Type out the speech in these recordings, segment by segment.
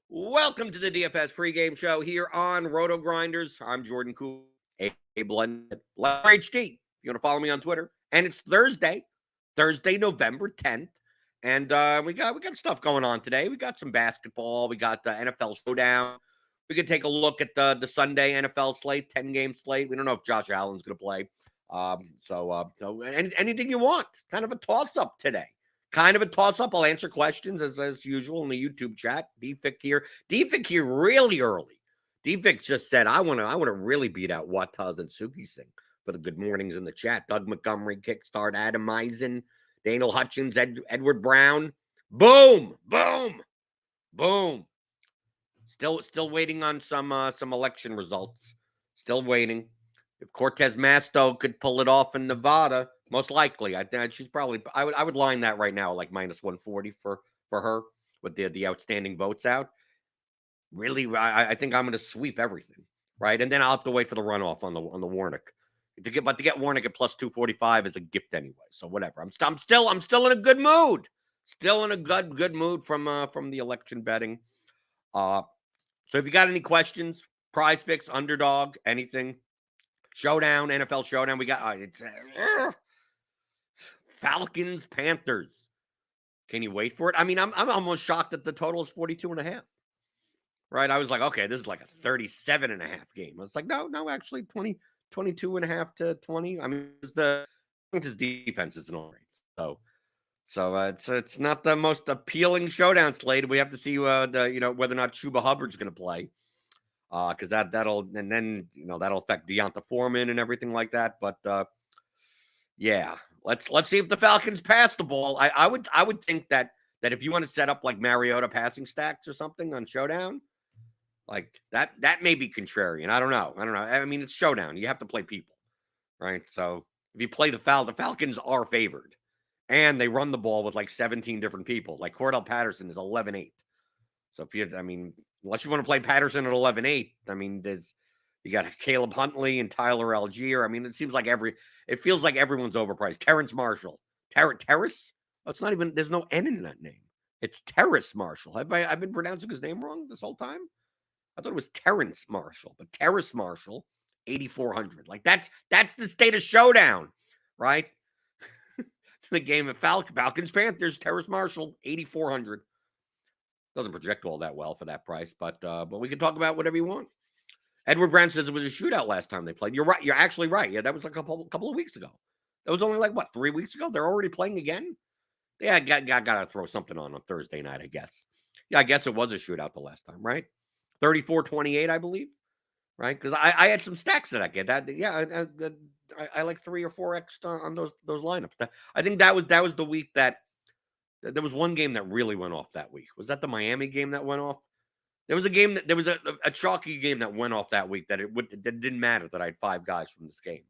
Welcome to the DFS pregame show here on RotoGrinders. I'm Jordan Cool, a blended HD. If you want to follow me on Twitter, and it's Thursday, November 10th, and we got stuff going on today. We got some basketball. We got the NFL Showdown. We could take a look at the Sunday NFL slate, 10-game slate. We don't know if Josh Allen's going to play. So anything you want. Kind of a toss-up today. Kind of a toss-up. I'll answer questions as usual in the YouTube chat. DFIC here really early. DFIC just said, I want to really beat out Wataz and Suki Singh for the good mornings in the chat. Doug Montgomery, Kickstart, Adam Eisen, Daniel Hutchins, Edward Brown. Boom, boom, boom. Still waiting on some election results. Still waiting. If Cortez Masto could pull it off in Nevada, most likely, I think she's probably. I would line that right now like minus 140 for her with the outstanding votes out. Really, I think I'm going to sweep everything, right? And then I'll have to wait for the runoff on the Warnick to get Warnick at plus 245 is a gift anyway. So whatever. I'm still in a good mood. Still in a good mood from the election betting. So if you got any questions, prize picks, underdog, anything, Showdown, NFL Showdown, we got Falcons, Panthers. Can you wait for it? I mean, I'm almost shocked that the total is 42.5. Right? I was like, okay, this is like a 37.5 game. I was like, no, actually 22.5 to 20. I mean, his defense is all right. So it's not the most appealing showdown slate. We have to see whether or not Chuba Hubbard's going to play, because that'll affect Deonta Foreman and everything like that. But yeah, let's see if the Falcons pass the ball. I would think that if you want to set up like Mariota passing stacks or something on Showdown, like that may be contrarian. I don't know. I mean, it's Showdown. You have to play people, right? So if you play the Falcons are favored. And they run the ball with like 17 different people. Like Cordell Patterson is 11-8. So unless you want to play Patterson at 11-8, I mean, you got Caleb Huntley and Tyler Algier. I mean, it feels like everyone's overpriced. Terrence Marshall. Terrace? Oh, it's not even, there's no N in that name. It's Terrace Marshall. Have I been pronouncing his name wrong this whole time? I thought it was Terrence Marshall, but Terrace Marshall, 8,400. Like that's the state of Showdown, right? The game of Falcons Panthers, Terrace Marshall, 8,400. Doesn't project all that well for that price, but we can talk about whatever you want. Edward Brown says it was a shootout last time they played. You're right. You're actually right. Yeah, that was like a couple of weeks ago. That was only like 3 weeks ago. They're already playing again. Yeah, got to throw something on Thursday night, I guess. Yeah, I guess it was a shootout the last time, right? 34-28, I believe. Right? Because I had some stacks that I get. I like 3 or 4x on those lineups. I think that was the week that there was one game that really went off that week. Was that the Miami game that went off? There was a game that there was a chalky game that went off that week that that didn't matter that I had 5 guys from this game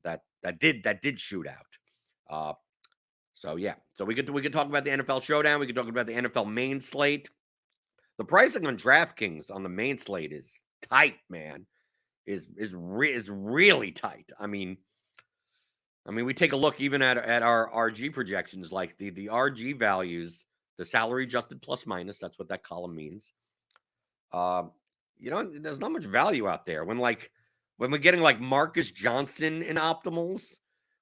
that did shoot out. So yeah, so we could talk about the NFL Showdown. We could talk about the NFL main slate. The pricing on DraftKings on the main slate is tight, man. Is really tight. I mean, we take a look even at our RG projections, like the RG values, the salary adjusted plus minus. That's what that column means. There's not much value out there when we're getting like Marcus Johnson in optimals,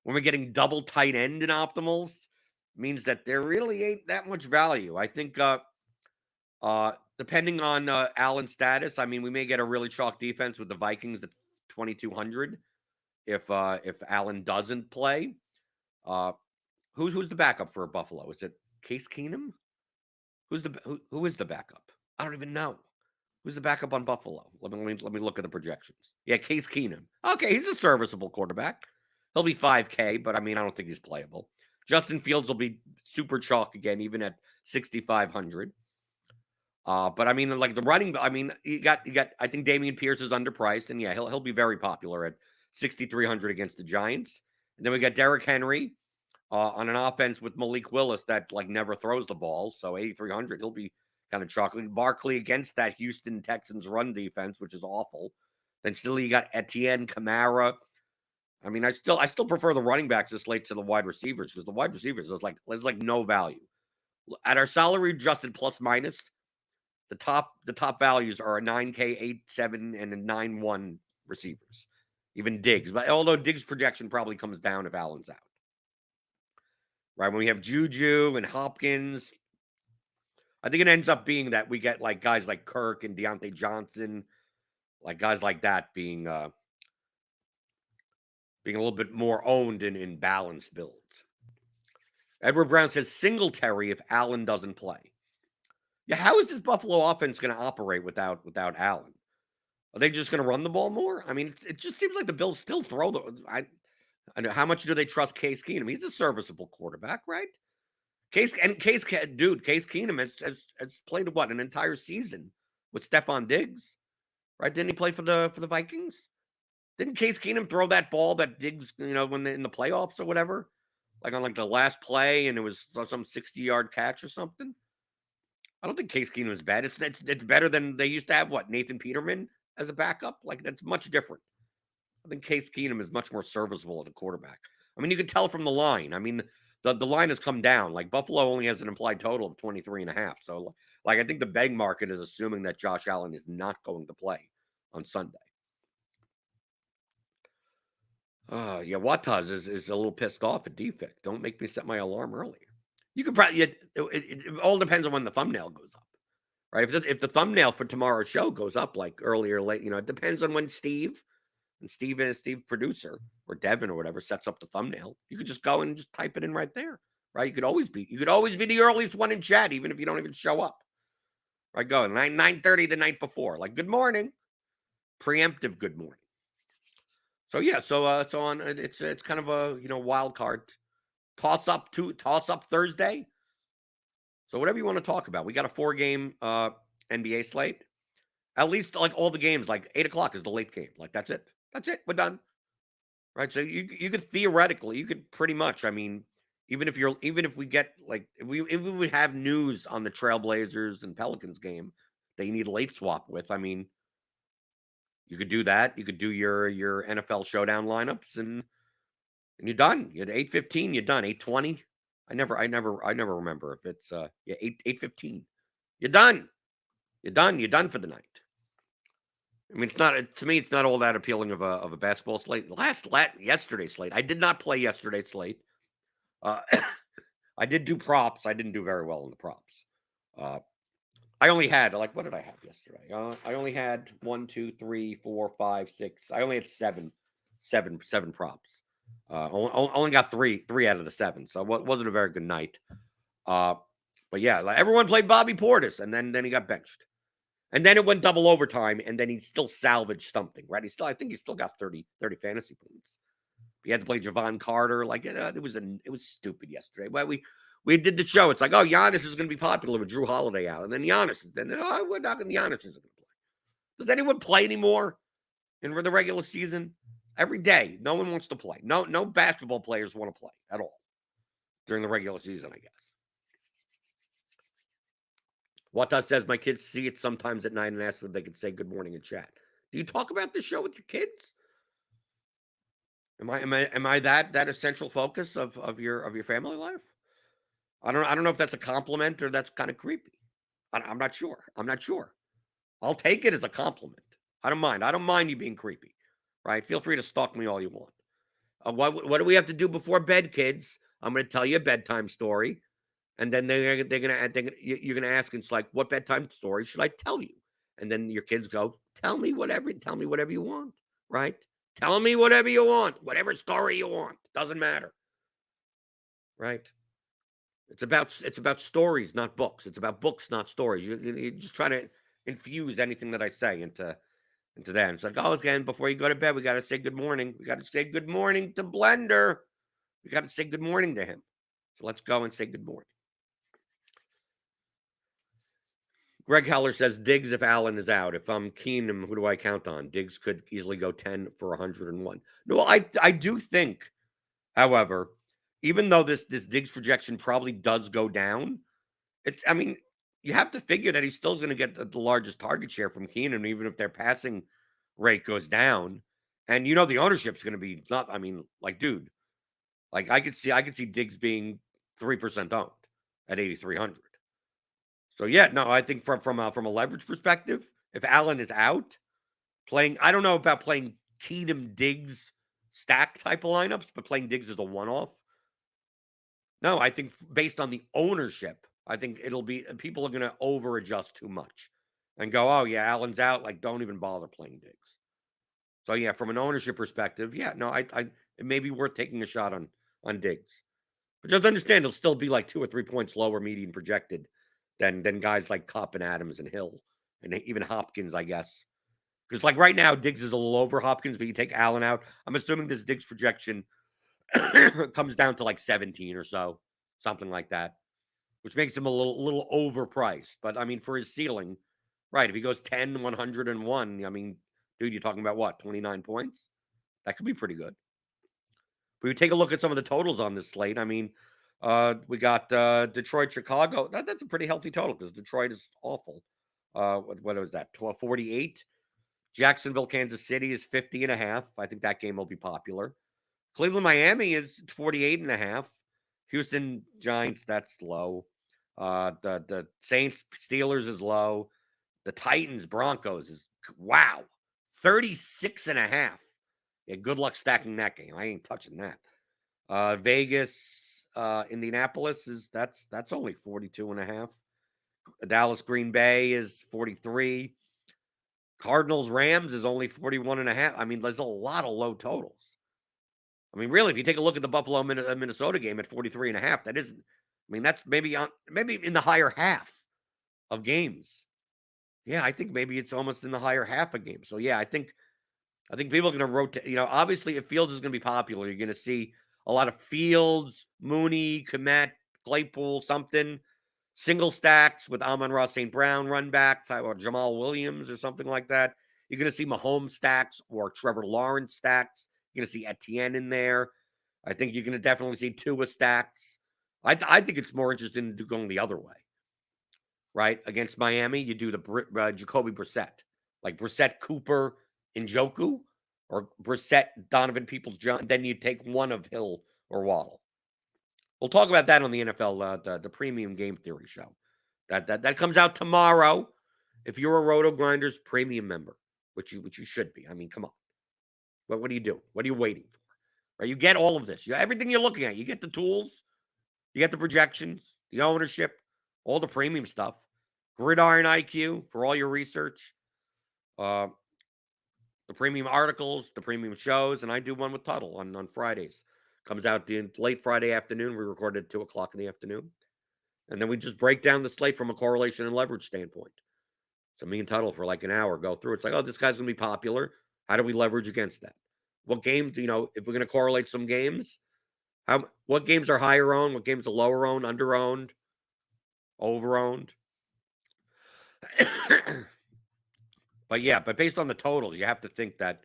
when we're getting double tight end in optimals, means that there really ain't that much value. I think depending on Allen's status, I mean, we may get a really chalk defense with the Vikings at 2,200 if Allen doesn't play. Who's the backup for Buffalo? Is it Case Keenum? Who is the backup? I don't even know. Who's the backup on Buffalo? Let me look at the projections. Yeah, Case Keenum. Okay, he's a serviceable quarterback. He'll be 5K, but I mean, I don't think he's playable. Justin Fields will be super chalk again, even at 6,500. But I mean, like the running, I mean, you got. I think Damian Pierce is underpriced, and yeah, he'll be very popular at 6,300 against the Giants. And then we got Derrick Henry on an offense with Malik Willis that like never throws the ball, so 8,300. He'll be kind of chalky. Barkley against that Houston Texans run defense, which is awful. Then still you got Etienne, Kamara. I mean, I still prefer the running backs this late to the wide receivers, because the wide receivers there's like no value at our salary adjusted plus minus. the top values are a 9K, 8-7, and a 9-1 receivers. Even Diggs. But although Diggs' projection probably comes down if Allen's out. Right? When we have Juju and Hopkins, I think it ends up being that we get like guys like Kirk and Deontay Johnson, like guys like that being a little bit more owned in balanced builds. Edward Brown says Singletary if Allen doesn't play. Yeah, how is this Buffalo offense going to operate without Allen? Are they just going to run the ball more? I mean, it just seems like the Bills still throw the. I know how much do they trust Case Keenum? He's a serviceable quarterback, right? Case Keenum has played what, an entire season with Stephon Diggs, right? Didn't he play for the Vikings? Didn't Case Keenum throw that ball that Diggs, when in the playoffs or whatever, like on like the last play, and it was some 60-yard catch or something? I don't think Case Keenum is bad. It's better than they used to have. What, Nathan Peterman as a backup? Like, that's much different. I think Case Keenum is much more serviceable at a quarterback. I mean, you can tell from the line. I mean, the line has come down. Like, Buffalo only has an implied total of 23.5. So, like, I think the betting market is assuming that Josh Allen is not going to play on Sunday. Yeah, Wataz is a little pissed off at defect. Don't make me set my alarm earlier. You could probably, it all depends on when the thumbnail goes up, right? If the thumbnail for tomorrow's show goes up like early or late, it depends on when Steve producer or Devin or whatever sets up the thumbnail. You could just go and just type it in right there, right? You could always be the earliest one in chat, even if you don't even show up. Right? Go 9:30 the night before, like good morning, preemptive good morning. So yeah, so on. It's kind of a wild card toss up Thursday. So whatever you want to talk about, we got a 4-game NBA slate. At least like all the games, like 8:00 is the late game. Like that's it. We're done. Right. So you could theoretically, you could pretty much. I mean, even if we get like if we would have news on the Trailblazers and Pelicans game that you need a late swap with, I mean, you could do that. You could do your NFL Showdown lineups and you're done. You're at 8:15. You're done. 8:20. I never remember if it's 8:15. You're done. You're done for the night. I mean, to me, it's not all that appealing of a basketball slate. Yesterday's slate. I did not play yesterday's slate. I did do props. I didn't do very well in the props. I only had what did I have yesterday? I only had 1, 2, 3, 4, 5, 6. I only had seven props. Only got three out of the 7, so it wasn't a very good night. But yeah, everyone played Bobby Portis, and then he got benched, and then it went double overtime, and then he still salvaged something, right? I think he still got 30 fantasy points. He had to play Javon Carter. Like it was stupid yesterday. Well, we did the show. It's like, oh, Giannis is going to be popular with Drew Holiday out, and then Giannis is we're not going. Giannis isn't going to play. Does anyone play anymore in the regular season? Every day, no one wants to play. No basketball players want to play at all during the regular season, I guess. Wata says my kids see it sometimes at night and ask if they could say good morning in chat. Do you talk about this show with your kids? Am I that essential focus of your family life? I don't know if that's a compliment or that's kind of creepy. I'm not sure. I'll take it as a compliment. I don't mind you being creepy. Right? Feel free to stalk me all you want. What do we have to do before bed, kids? I'm going to tell you a bedtime story, and then you're going to ask, it's like, what bedtime story should I tell you? And then your kids go, tell me whatever you want, right? Tell me whatever you want, whatever story you want. Doesn't matter, right? It's about stories, not books. It's about books, not stories. You're just trying to infuse anything that I say into that. It's like, oh, again, before you go to bed, we got to say good morning. We got to say good morning to Blender. We got to say good morning to him. So let's go and say good morning. Greg Heller says, Diggs if Allen is out. If I'm Keenum, who do I count on? Diggs could easily go 10 for 101. No, I do think, however, even though this Diggs projection probably does go down, you have to figure that he's still going to get the largest target share from Keenum, even if their passing rate goes down. And the ownership's going to be not. Dude, I could see Diggs being 3% owned at 8,300. So yeah, no, I think from a leverage perspective, if Allen is out, playing, I don't know about playing Keaton Diggs stack type of lineups, but playing Diggs as a one-off. No, I think based on the ownership, I think it'll be people are going to over adjust too much and go, oh yeah, Allen's out. Like, don't even bother playing Diggs. So yeah, from an ownership perspective, yeah, no, it may be worth taking a shot on Diggs, but just understand he'll still be like 2 or 3 points lower median projected than guys like Kupp and Adams and Hill and even Hopkins, I guess. Because like right now, Diggs is a little over Hopkins, but you take Allen out. I'm assuming this Diggs projection comes down to like 17 or so, something like that, which makes him a little overpriced. But I mean, for his ceiling, right? If he goes 10, 101, I mean, dude, you're talking about what, 29 points? That could be pretty good. But you take a look at some of the totals on this slate. I mean, we got Detroit, Chicago. That's a pretty healthy total because Detroit is awful. What was that? 48. Jacksonville, Kansas City is 50.5. I think that game will be popular. Cleveland, Miami is 48.5. Houston, Giants, that's low. The Saints, Steelers is low. The Titans, Broncos is, wow, 36.5. Yeah, good luck stacking that game. I ain't touching that. Vegas, Indianapolis that's only 42.5. Dallas, Green Bay is 43. Cardinals, Rams is only 41.5. I mean, there's a lot of low totals. I mean, really, if you take a look at the Buffalo Minnesota game at 43.5, that isn't. I mean, that's maybe in the higher half of games. Yeah, I think maybe it's almost in the higher half of games. So yeah, I think people are going to rotate. You know, obviously, if Fields is going to be popular, you're going to see a lot of Fields, Mooney, Komet, Claypool, something single stacks with Amon-Ra St. Brown run backs or Jamal Williams or something like that. You're going to see Mahomes stacks or Trevor Lawrence stacks. You're going to see Etienne in there. I think you're going to definitely see Tua stacks. I think it's more interesting to going the other way, right? Against Miami, you do the Jacoby Brissett, like Brissett, Cooper, Njoku, or Brissett, Donovan Peoples-Jones. Then you take one of Hill or Waddle. We'll talk about that on the NFL, the premium game theory show. That comes out tomorrow. If you're a RotoGrinders premium member, which you should be. I mean, come on. What do you do? What are you waiting for? Right? You get all of this. Everything you're looking at. You get the tools, you get the projections, the ownership, all the premium stuff. Gridiron IQ for all your research. The premium articles, the premium shows, and I do one with Tuttle on Fridays. Comes out late Friday afternoon. We record at 2 o'clock in the afternoon. And then we just break down the slate from a correlation and leverage standpoint. So me and Tuttle for like an hour go through. It's like, oh, this guy's going to be popular. How do we leverage against that? What games, if we're going to correlate some games, what games are higher owned? What games are lower owned, under owned, over owned? But based on the totals, you have to think that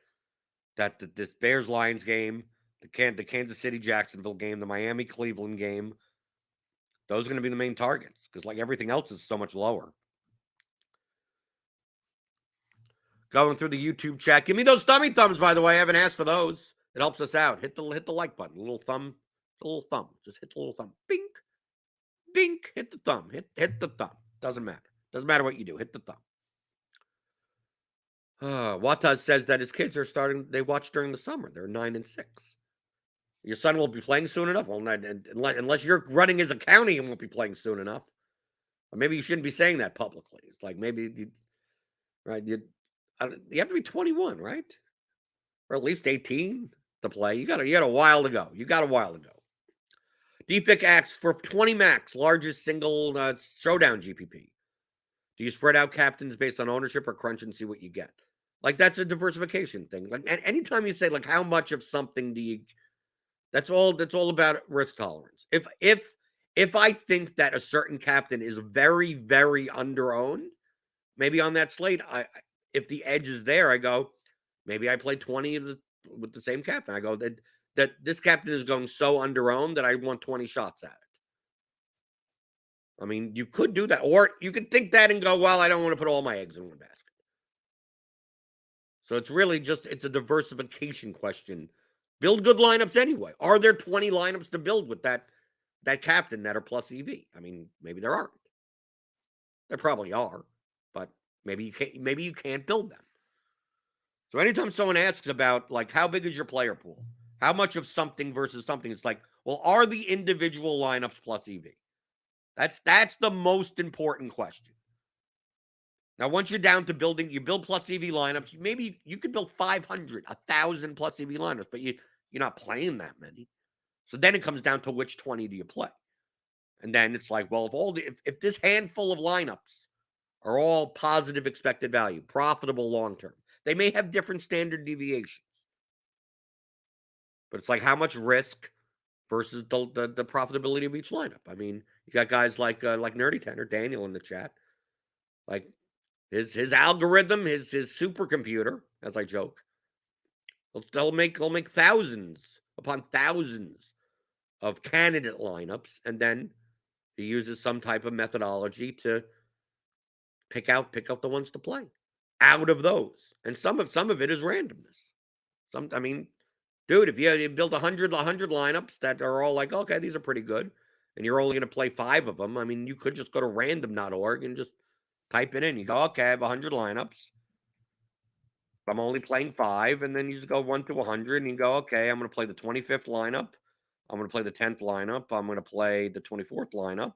this Bears Lions game, the Kansas City Jacksonville game, the Miami Cleveland game, those are going to be the main targets because like everything else is so much lower. Going through the YouTube chat, give me those thummy thumbs. By the way, I haven't asked for those. It helps us out. Hit the like button. A little thumb. Just hit the little thumb. Bink, bink. Hit the thumb. Hit the thumb. Doesn't matter. Doesn't matter what you do. Hit the thumb. Wataz says that his kids are starting. They watch during the summer. They're 9 and 6. Your son will be playing soon enough. Well, unless you're running his accounting, he won't be playing soon enough. Or maybe you shouldn't be saying that publicly. It's like maybe you have to be 21, right? Or at least 18 to play. You got a while to go. DFIC asks for 20 max, largest single showdown GPP. Do you spread out captains based on ownership or crunch and see what you get? Like that's a diversification thing. Like anytime you say like how much of something do you, that's all about risk tolerance. If I think that a certain captain is very, very underowned, maybe on that slate, if the edge is there, I go, maybe I play 20 with the same captain. I go that this captain is going so underowned that I want 20 shots at it. I mean, you could do that, or you could think that and go, well, I don't want to put all my eggs in one basket. So it's really it's a diversification question. Build good lineups anyway. Are there 20 lineups to build with that captain that are plus EV? I mean, maybe there aren't. There probably are, but maybe you can't build them. So anytime someone asks about like how big is your player pool, how much of something versus something, it's like, well, are the individual lineups plus EV? That's the most important question. Now, once you're down to building, you build plus EV lineups. Maybe you could build 500, 1,000 plus EV lineups, but you're not playing that many. So then it comes down to which 20 do you play, and then it's like, well, if this handful of lineups are all positive expected value, profitable long term, they may have different standard deviations, but it's like how much risk versus the profitability of each lineup. I mean, you got guys like Nerdy Ten or Daniel in the chat, like his algorithm, his supercomputer, as I joke, he'll make thousands upon thousands of candidate lineups, and then he uses some type of methodology to pick out the ones to play out of those, and some of it is randomness. I mean, dude, if you build 100 lineups that are all like, okay, these are pretty good, and you're only going to play 5 of them, I mean, you could just go to random.org and just type it in. You go, okay, I have 100 lineups. I'm only playing 5, and then you just go 1 to 100, and you go, okay, I'm going to play the 25th lineup. I'm going to play the 10th lineup. I'm going to play the 24th lineup.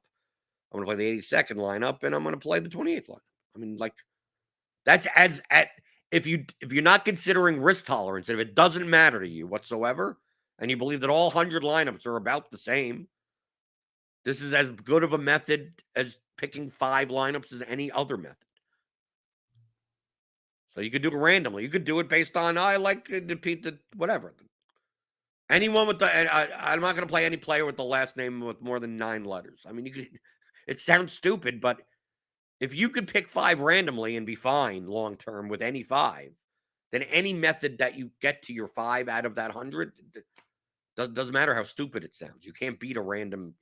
I'm going to play the 82nd lineup, and I'm going to play the 28th lineup. I mean, like, that's if you're not considering risk tolerance, if it doesn't matter to you whatsoever, and you believe that all 100 lineups are about the same, this is as good of a method as picking 5 lineups as any other method. So you could do it randomly. You could do it based on, I like the whatever. Anyone with I'm not going to play any player with the last name with more than 9 letters. I mean, you could. It sounds stupid, but if you could pick 5 randomly and be fine long term with any 5, then any method that you get to your 5 out of that 100 doesn't matter how stupid it sounds. You can't beat a random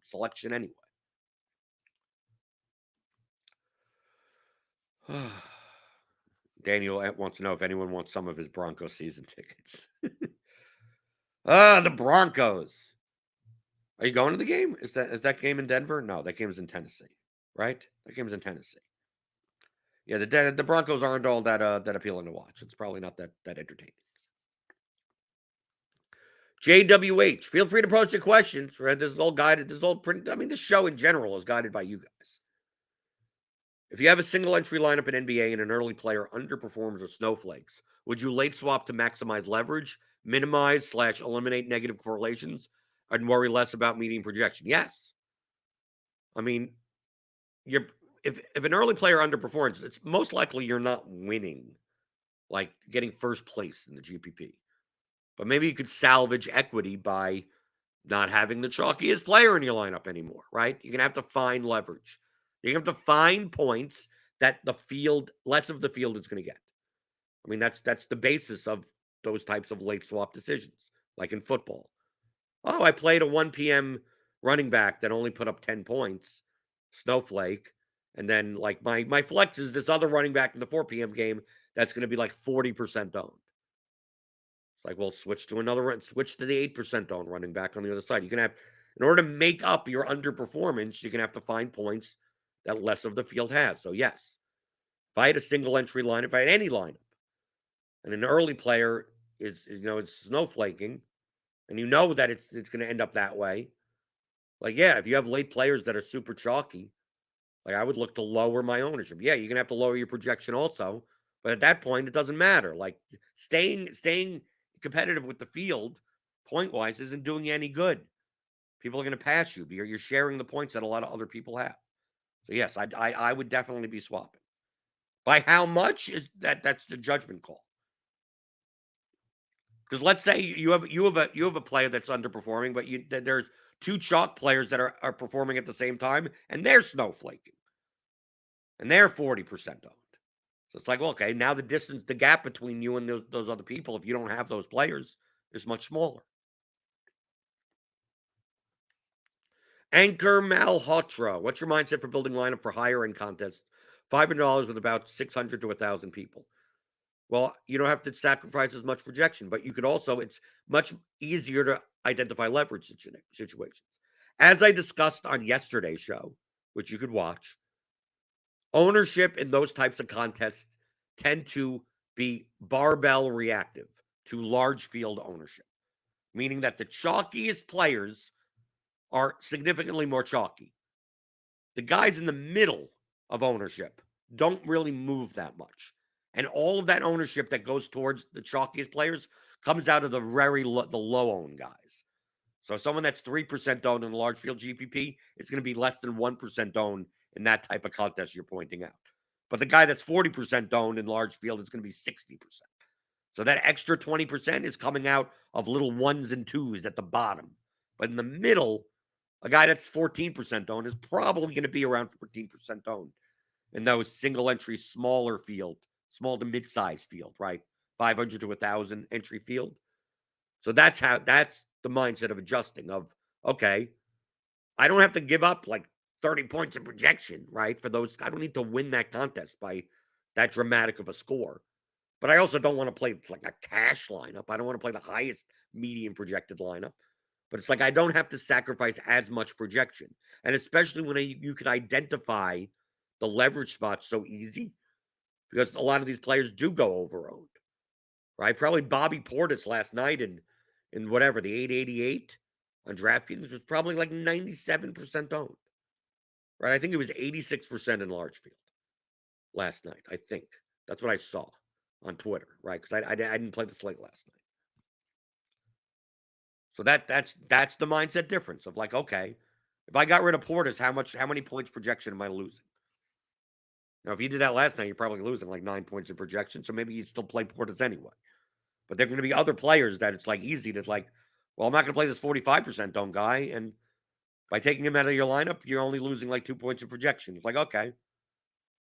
selection anyway. Daniel wants to know if anyone wants some of his Broncos season tickets. The Broncos. Are you going to the game? Is that game in Denver? No, that game is in Tennessee, right? That game's in Tennessee. Yeah, the Broncos aren't all that appealing to watch. It's probably not that entertaining. JWH, feel free to post your questions. Right, this is all guided. This is all print. I mean, this show in general is guided by you guys. If you have a single entry lineup in NBA and an early player underperforms or snowflakes, would you late swap to maximize leverage, minimize / eliminate negative correlations, and worry less about meeting projection? Yes. I mean, if an early player underperforms, it's most likely you're not winning, like getting first place in the GPP. But maybe you could salvage equity by not having the chalkiest player in your lineup anymore, right? You're going to have to find leverage. You're going to have to find points that less of the field is going to get. I mean, that's the basis of those types of late swap decisions, like in football. Oh, I played a 1 p.m. running back that only put up 10 points, snowflake, and then like my flex is this other running back in the 4 p.m. game that's going to be like 40% owned. It's like, well, switch to the 8% owned running back on the other side. You can have, in order to make up your underperformance, you're going to have to find points that less of the field has. So yes, if I had a single entry line, if I had any lineup, and an early player is snowflaking, and you know that it's going to end up that way, like, yeah, if you have late players that are super chalky, like I would look to lower my ownership. Yeah, you're going to have to lower your projection also, but at that point, it doesn't matter. Like staying competitive with the field point wise isn't doing you any good. People are going to pass you. You're sharing the points that a lot of other people have. So yes, I would definitely be swapping. By how much is that's the judgment call. Because let's say you have a player that's underperforming, but there's 2 chalk players that are performing at the same time, and they're snowflaking, and they're 40% owned. So it's like, well, okay, now the gap between you and those other people, if you don't have those players, is much smaller. Anchor Malhotra, what's your mindset for building lineup for higher end contests? $500 with about 600 to 1,000 people. Well, you don't have to sacrifice as much projection, but you could also, it's much easier to identify leverage situations. As I discussed on yesterday's show, which you could watch, ownership in those types of contests tend to be barbell reactive to large field ownership, meaning that the chalkiest players are significantly more chalky. The guys in the middle of ownership don't really move that much. And all of that ownership that goes towards the chalkiest players comes out of the the low owned guys. So someone that's 3% owned in a large field GPP is going to be less than 1% owned in that type of contest you're pointing out. But the guy that's 40% owned in large field is going to be 60%. So that extra 20% is coming out of little ones and twos at the bottom. But in the middle, a guy that's 14% owned is probably going to be around 14% owned in those single entry, smaller field, small to mid-size field, right? 500 to 1,000 entry field. So that's the mindset of adjusting of, okay, I don't have to give up like 30 points in projection, right? For those, I don't need to win that contest by that dramatic of a score. But I also don't want to play like a cash lineup. I don't want to play the highest median projected lineup. But it's like I don't have to sacrifice as much projection. And especially when you can identify the leverage spots so easy, because a lot of these players do go over-owned, right? Probably Bobby Portis last night in whatever, the 888 on DraftKings was probably like 97% owned, right? I think it was 86% in large field last night, I think. That's what I saw on Twitter, right? Because I didn't play the slate last night. So that's the mindset difference of like, okay, if I got rid of Portis, how many points projection am I losing? Now, if you did that last night, you're probably losing like 9 points in projection. So maybe you'd still play Portis anyway. But there are going to be other players that it's like easy to like, well, I'm not going to play this 45% owned guy. And by taking him out of your lineup, you're only losing like 2 points in projection. It's like, okay.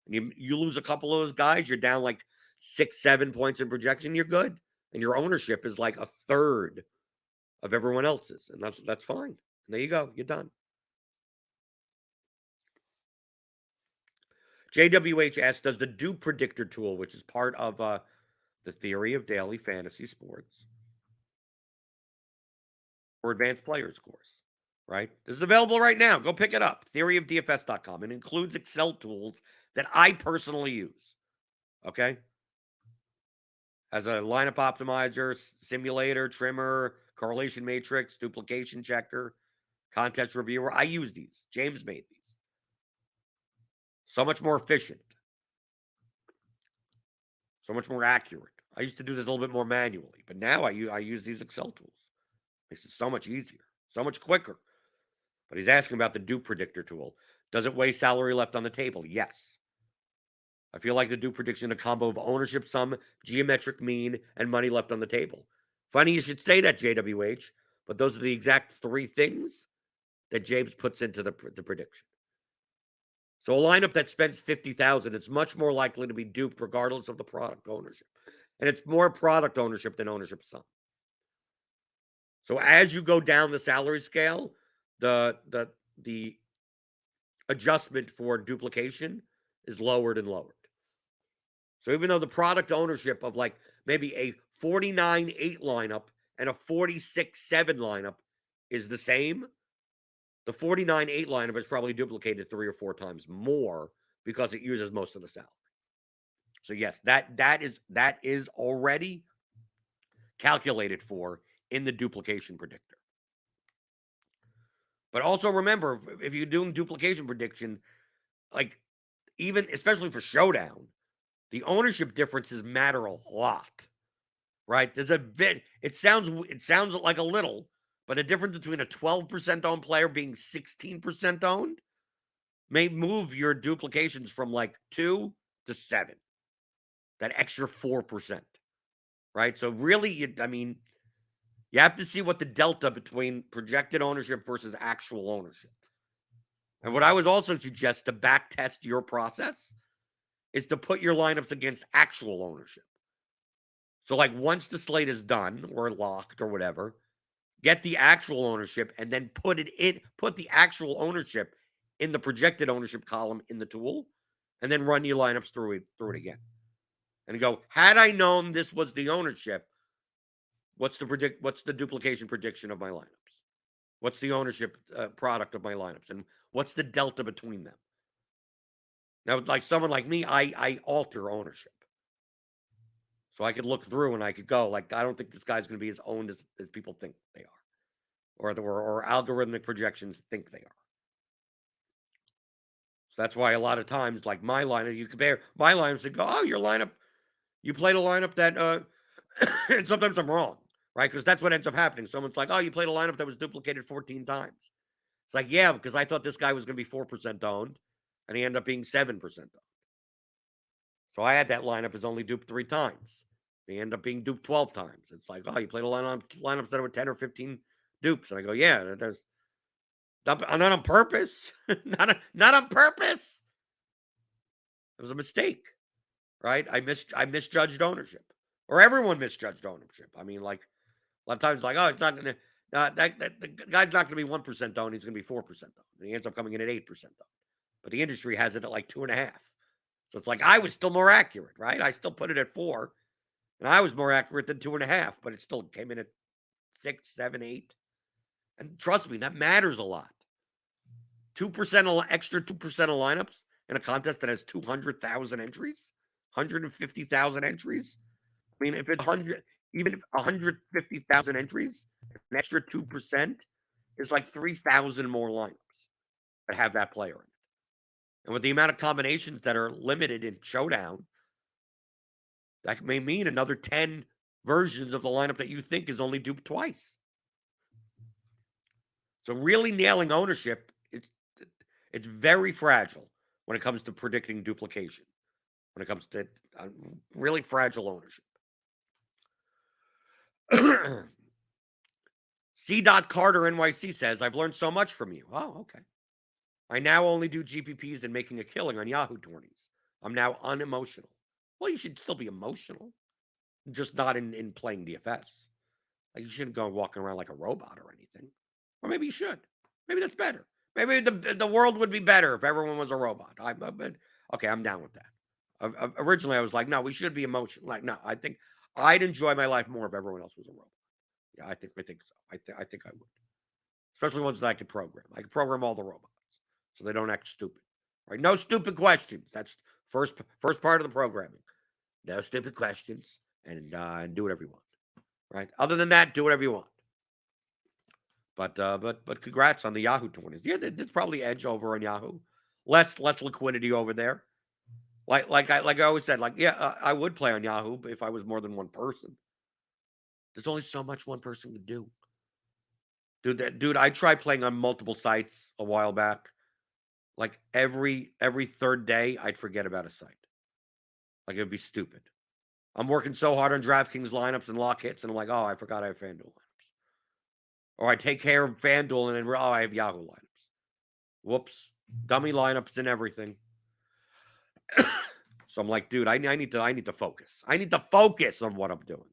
And you lose a couple of those guys, you're down like 6, 7 points in projection, you're good. And your ownership is like a third of everyone else's. And that's fine. And there you go. You're done. JWH does the Do Predictor tool, which is part of the theory of daily fantasy sports for advanced players course, right? This is available right now. Go pick it up. Theoryofdfs.com. It includes Excel tools that I personally use. Okay? As a lineup optimizer, simulator, trimmer, correlation matrix, duplication checker, contest reviewer. I use these. James made these. So much more efficient. So much more accurate. I used to do this a little bit more manually, but now I use these Excel tools. Makes it so much easier, so much quicker. But he's asking about the Do Predictor tool. Does it weigh salary left on the table? Yes. I feel like the Do Prediction, a combo of ownership sum, geometric mean, and money left on the table. Funny you should say that, JWH, but those are the exact 3 things that James puts into the prediction. So a lineup that spends $50,000, it's much more likely to be duped regardless of the product ownership. And it's more product ownership than ownership sum. So as you go down the salary scale, the adjustment for duplication is lowered and lowered. So even though the product ownership of like maybe a 49-8 lineup and a 46-7 lineup is the same, the 49-8 lineup is probably duplicated 3 or 4 times more because it uses most of the salary. So yes, that is already calculated for in the duplication predictor. But also remember, if you're doing duplication prediction, like even especially for Showdown, the ownership differences matter a lot, right? There's a bit. It sounds like a little, but the difference between a 12% owned player being 16% owned may move your duplications from like 2 to 7. That extra 4%, right? So really, you have to see what the delta between projected ownership versus actual ownership. And what I would also suggest to back test your process is to put your lineups against actual ownership. So like once the slate is done or locked or whatever, get the actual ownership and then put the actual ownership in the projected ownership column in the tool, and then run your lineups through it again. And go, had I known this was the ownership, what's the duplication prediction of my lineups? What's the ownership product of my lineups? And what's the delta between them? Now, like someone like me, I alter ownership. So I could look through and I could go, like, I don't think this guy's going to be as owned as people think they are, or algorithmic projections think they are. So that's why a lot of times, like my lineup, you compare my lineups and go, oh, your lineup, you played a lineup that, and sometimes I'm wrong, right? Because that's what ends up happening. Someone's like, oh, you played a lineup that was duplicated 14 times. It's like, yeah, because I thought this guy was going to be 4% owned, and he ended up being 7% owned. So I had that lineup as only duped 3 times. They end up being duped 12 times. It's like, oh, you played a lineups that were 10 or 15 dupes. And I go, yeah, that's not on purpose. not on purpose. It was a mistake, right? I misjudged ownership. Or everyone misjudged ownership. I mean, like, a lot of times, like, oh, it's not going to, the guy's not going to be 1% owned. He's going to be 4% owned. And he ends up coming in at 8% owned. But the industry has it at like 2.5. So it's like I was still more accurate, right? I still put it at 4. And I was more accurate than 2.5, but it still came in at 6, 7, 8. And trust me, that matters a lot. 2% extra 2% of lineups in a contest that has 200,000 entries, 150,000 entries. I mean, if it's 100, even if 150,000 entries, an extra 2% is like 3,000 more lineups that have that player in it. And with the amount of combinations that are limited in Showdown, that may mean another 10 versions of the lineup that you think is only duped twice. So really nailing ownership, it's very fragile when it comes to predicting duplication, when it comes to really fragile ownership. C. Carter NYC says, I've learned so much from you. Oh, okay. I now only do GPPs and making a killing on Yahoo tourneys. I'm now unemotional. Well, you should still be emotional, just not in playing DFS. Like, you shouldn't go walking around like a robot or anything. Or maybe you should. Maybe that's better. Maybe the world would be better if everyone was a robot. Okay, I'm down with that. Originally, I was like, no, we should be emotional. Like, no, I think I'd enjoy my life more if everyone else was a robot. Yeah, I think so. I think I would. Especially ones that I could program. I could program all the robots so they don't act stupid. Right? No stupid questions. That's first part of the programming. No stupid questions, and do whatever you want. Right? Other than that, do whatever you want. But congrats on the Yahoo tourneys. Yeah, there's probably edge over on Yahoo. Less liquidity over there. Like I always said, like, yeah, I would play on Yahoo if I was more than one person. There's only so much one person can do. Dude, I tried playing on multiple sites a while back. Like every third day, I'd forget about a site. Like, it'd be stupid. I'm working so hard on DraftKings lineups and lock hits, and I'm like, oh, I forgot I have FanDuel lineups. Or I take care of FanDuel and then, I have Yahoo lineups. Whoops. Dummy lineups and everything. So I'm like, dude, I need to focus. I need to focus on what I'm doing.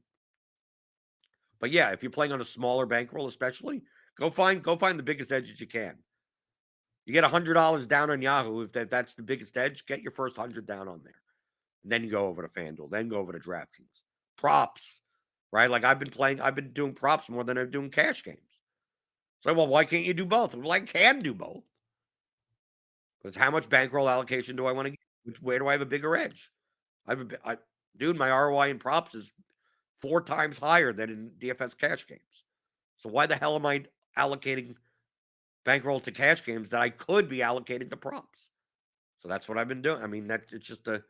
But yeah, if you're playing on a smaller bankroll, especially, go find the biggest edges you can. You get $100 down on Yahoo. If that's the biggest edge, get your first 100 down on there. And then you go over to FanDuel. Then go over to DraftKings. Props, right? Like, I've been doing props more than I'm doing cash games. So, well, why can't you do both? Well, I can do both. Because how much bankroll allocation do I want to get? Where do I have a bigger edge? Dude, my ROI in props is 4 times higher than in DFS cash games. So why the hell am I allocating bankroll to cash games that I could be allocating to props? So that's what I've been doing. I mean, it's just a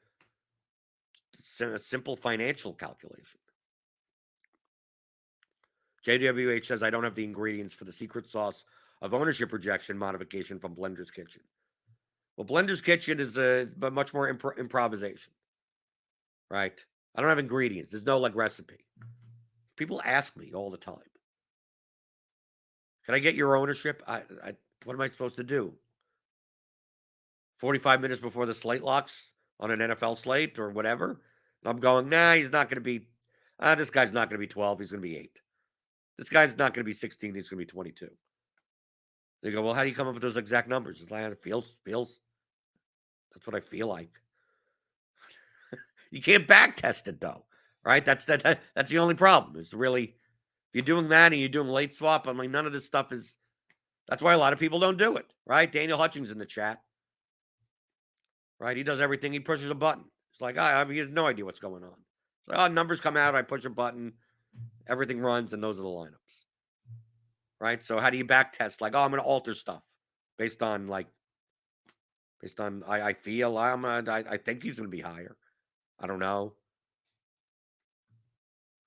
simple financial calculation. JWH says, I don't have the ingredients for the secret sauce of ownership projection modification from Blender's Kitchen. Well, Blender's Kitchen is much more improvisation, right? I don't have ingredients. There's no, like, recipe. People ask me all the time, can I get your ownership? What am I supposed to do? 45 minutes before the slate locks on an NFL slate or whatever? And I'm going, nah, he's not going to be, this guy's not going to be 12. He's going to be 8. This guy's not going to be 16. He's going to be 22. They go, well, how do you come up with those exact numbers? It's like, it feels. That's what I feel like. You can't back test it, though, right? That's the only problem. Is really, if you're doing that and you're doing late swap, I'm like, none of this stuff is. That's why a lot of people don't do it, right? Daniel Hutchings in the chat. right? He does everything. He pushes a button. It's like, he has no idea what's going on. It's like, numbers come out. I push a button. Everything runs, and those are the lineups, right? So how do you back test? Like, I'm going to alter stuff based on I feel I think he's going to be higher. I don't know.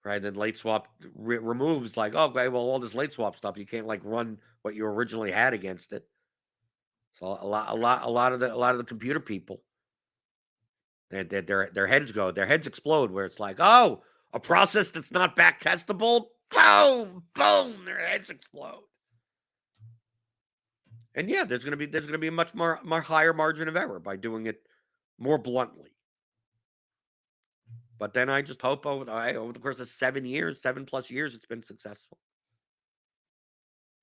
Right, then late swap removes like, okay, well, all this late swap stuff, you can't like run what you originally had against it. So a lot of the computer people, their heads explode where it's like, oh, a process that's not back testable, boom, boom, their heads explode. And yeah, there's gonna be a much more higher margin of error by doing it more bluntly. But then I just hope over the course of 7+ years, it's been successful.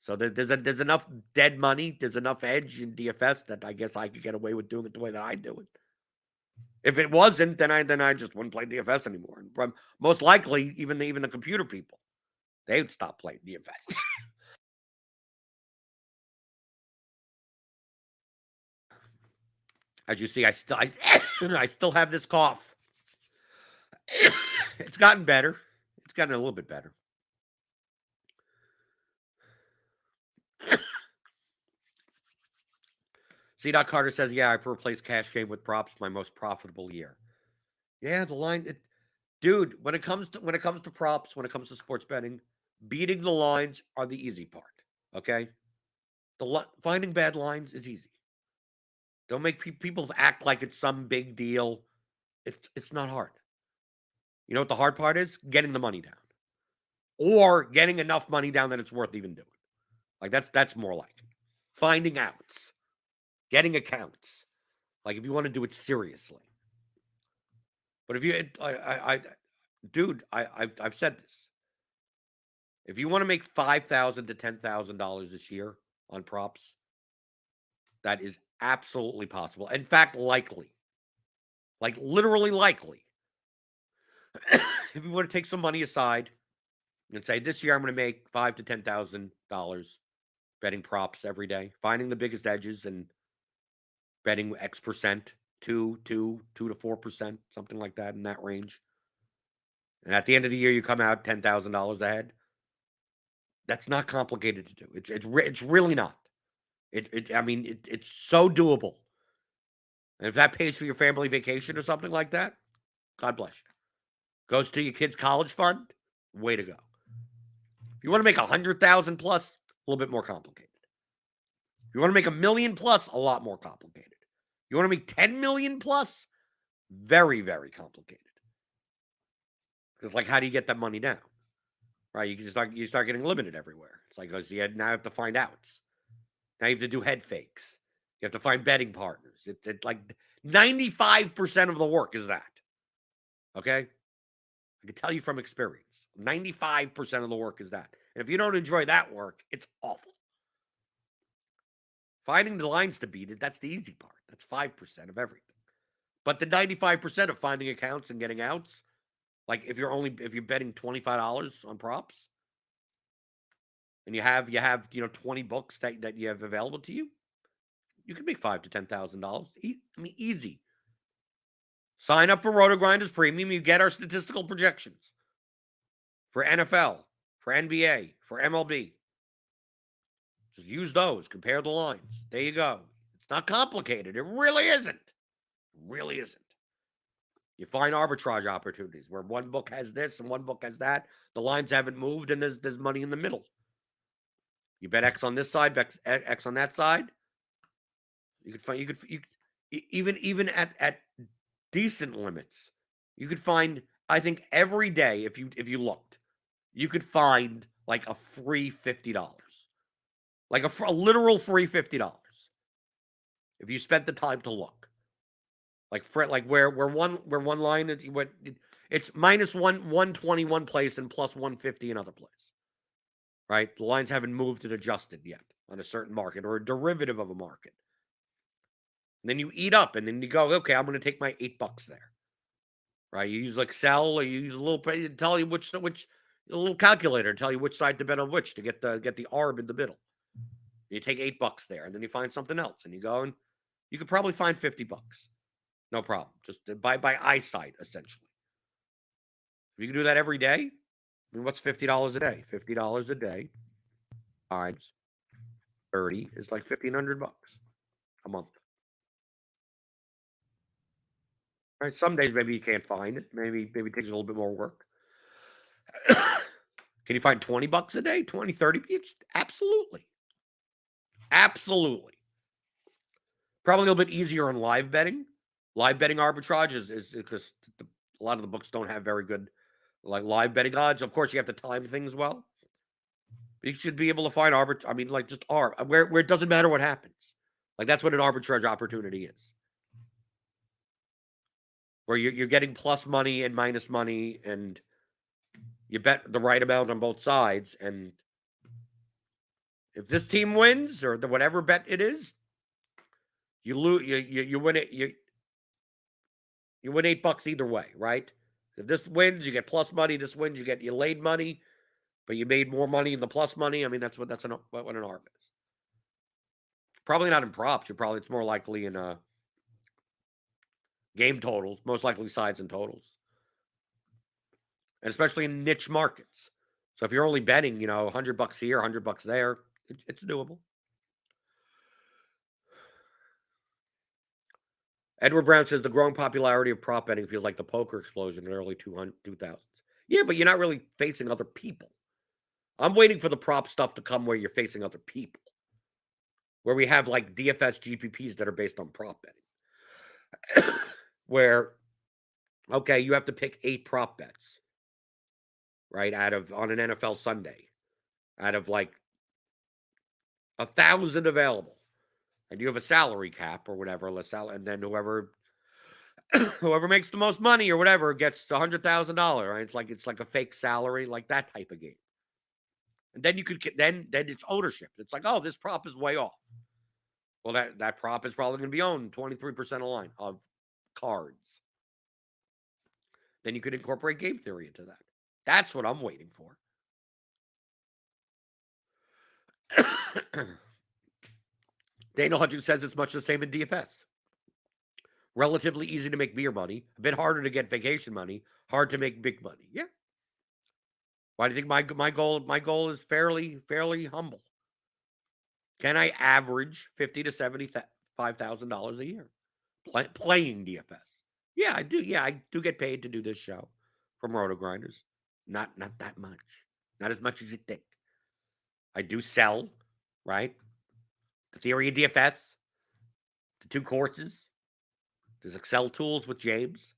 So there's enough dead money, there's enough edge in DFS that I guess I could get away with doing it the way that I do it. If it wasn't, then I just wouldn't play DFS anymore. And most likely, even the computer people, they would stop playing DFS. As you see, I still have this cough. It's gotten better. It's gotten a little bit better. C. Carter says, yeah, I replaced cash game with props my most profitable year. Yeah, the line, dude, when it comes to props, when it comes to sports betting, beating the lines are the easy part. Okay, finding bad lines is easy. Don't make people act like it's some big deal. It's not hard. You know what the hard part is? Getting the money down, or getting enough money down that it's worth even doing. Like that's more like it. Finding outs, getting accounts. Like if you want to do it seriously. But if you, I've said this. If you want to make $5,000 to $10,000 this year on props, that is absolutely possible. In fact, likely, like literally likely. If you want to take some money aside and say, this year I'm going to make $5,000 to $10,000 betting props every day, finding the biggest edges and betting X percent, 2 to 4%, something like that in that range. And at the end of the year, you come out $10,000 ahead. That's not complicated to do. It's really not. It's so doable. And if that pays for your family vacation or something like that, God bless you. Goes to your kid's college fund, way to go. If you want to make 100,000 plus, a little bit more complicated. If you want to make 1 million plus, a lot more complicated. You want to make 10 million plus, very, very complicated. Because like, how do you get that money down? Right? You start getting limited everywhere. It's like, now you have to find outs. Now you have to do head fakes. You have to find betting partners. It's like 95% of the work is that. Okay? I can tell you from experience. 95% of the work is that. And if you don't enjoy that work, it's awful. Finding the lines to beat it, that's the easy part. That's 5% of everything. But the 95% of finding accounts and getting outs, like if you're betting $25 on props, and you have 20 books that you have available to you, you can make $5,000 to $10,000. Easy. Sign up for RotoGrinders Premium. You get our statistical projections for NFL, for NBA, for MLB. Just use those. Compare the lines. There you go. It's not complicated. It really isn't. It really isn't. You find arbitrage opportunities where one book has this and one book has that. The lines haven't moved, and there's money in the middle. You bet X on this side, bet X on that side. Even at decent limits, you could find, I think, every day if you looked, you could find like a free $50, like a literal free $50 if you spent the time to look. Like where one line is, it's minus 120 one place and plus 150 another place. Right? The lines haven't moved and adjusted yet on a certain market or a derivative of a market. And then you eat up, and then you go, okay, I'm going to take my $8 there. Right? You use Excel, or you use a little, tell you which a little calculator to tell you which side to bet on which to get the arb in the middle. You take $8 there, and then you find something else, and you go, and you could probably find $50. No problem. Just by eyesight, essentially. If you can do that every day, I mean, what's $50 a day? $50 a day times 30 is like $1,500 a month. Right? Some days maybe you can't find it. Maybe it takes a little bit more work. Can you find $20 a day? 20, 30? It's absolutely. Absolutely. Probably a little bit easier on live betting. Live betting arbitrage is because a lot of the books don't have very good like live betting odds. Of course, you have to time things well. But you should be able to find arbitrage. I mean, like just where it doesn't matter what happens. Like that's what an arbitrage opportunity is. Where you're getting plus money and minus money, and you bet the right amount on both sides. And if this team wins or the whatever bet it is, you lose. You win it. You win $8 either way, right? If this wins, you get plus money. This wins, you laid money, but you made more money in the plus money. I mean, that's what an ARB is. Probably not in props. It's more likely in game totals, most likely sides and totals, and especially in niche markets. So if you're only betting, $100 here, $100 there, it's doable. Edward Brown says the growing popularity of prop betting feels like the poker explosion in the early 2000s. Yeah, but you're not really facing other people. I'm waiting for the prop stuff to come where you're facing other people, where we have like DFS GPPs that are based on prop betting, where, okay, you have to pick 8 prop bets, right, on an NFL Sunday, out of like 1,000 available, and you have a salary cap or whatever, and then whoever makes the most money or whatever gets $100,000, right? It's like a fake salary, like that type of game. And then you could then it's ownership. It's like, oh, this prop is way off. Well, that prop is probably going to be owned 23% of line of cards. Then you could incorporate game theory into that. That's what I'm waiting for. Daniel Hudgens says it's much the same in DFS. Relatively easy to make beer money, a bit harder to get vacation money, hard to make big money. Yeah. Why do you think my goal is fairly humble? Can I average $50,000 to $75,000 a year playing DFS? Yeah, I do. Yeah, I do get paid to do this show from RotoGrinders. Not that much. Not as much as you think. I do sell, right? The theory of DFS, the 2 courses. There's Excel tools with James.